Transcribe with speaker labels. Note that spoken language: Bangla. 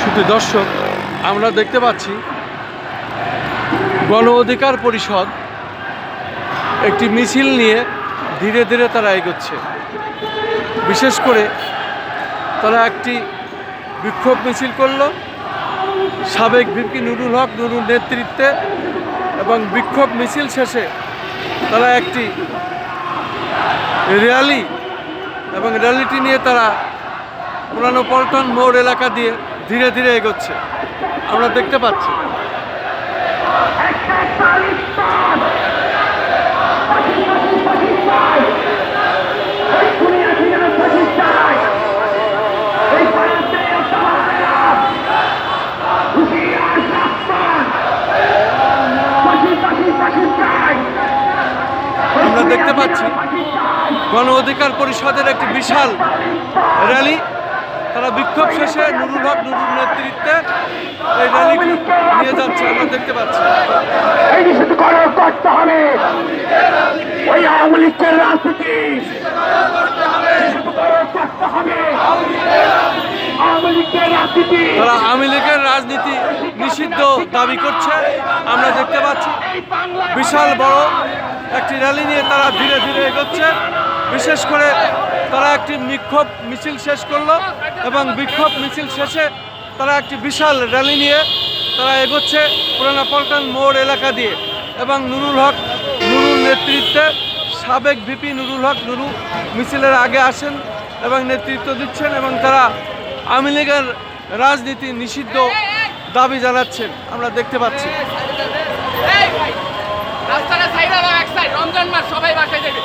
Speaker 1: শুধু দর্শক, আমরা দেখতে পাচ্ছি গণ অধিকার পরিষদ একটি মিছিল নিয়ে ধীরে ধীরে তারা এগোচ্ছে। বিশেষ করে তারা একটি বিক্ষোভ মিছিল করল সাবেক ভিপি নুরুল হক নুরুর নেতৃত্বে, এবং বিক্ষোভ মিছিল শেষে তারা একটি র্যালি, এবং র্যালিটি নিয়ে তারা পুরানো পল্টন মোড় এলাকা দিয়ে ধীরে ধীরে এগোচ্ছে। আমরা দেখতে পাচ্ছি আমরা দেখতে পাচ্ছি গণ অধিকার পরিষদের একটি বিশাল র্যালি। তারা বিক্ষোভ শেষে নুরুল হক নুরুর নেতৃত্বে এই র্যালিটি নিয়ে যাচ্ছে। আমরা দেখতে পাচ্ছি তারা আওয়ামী লীগের রাজনীতি নিষিদ্ধ দাবি করছে। আমরা দেখতে পাচ্ছি বিশাল বড় একটি র্যালি নিয়ে তারা ধীরে ধীরে এগোচ্ছে। বিশেষ করে তারা একটি বিক্ষোভ মিছিল শেষ করলো, এবং বিক্ষোভ মিছিল শেষে তারা একটি বিশাল র্যালি নিয়ে তারা এগোচ্ছে পুরানা পল্টন মোড় এলাকা দিয়ে। এবং নুরুল হক নুরুর নেতৃত্বে সাবেক ভিপি নুরুল হক নুরু মিছিলের আগে আসেন এবং নেতৃত্ব দিচ্ছেন, এবং তারা আওয়ামী লীগের রাজনীতি নিষিদ্ধ দাবি জানাচ্ছেন। আমরা দেখতে পাচ্ছি
Speaker 2: রমজান মাস সবাই বাসায় যাবে।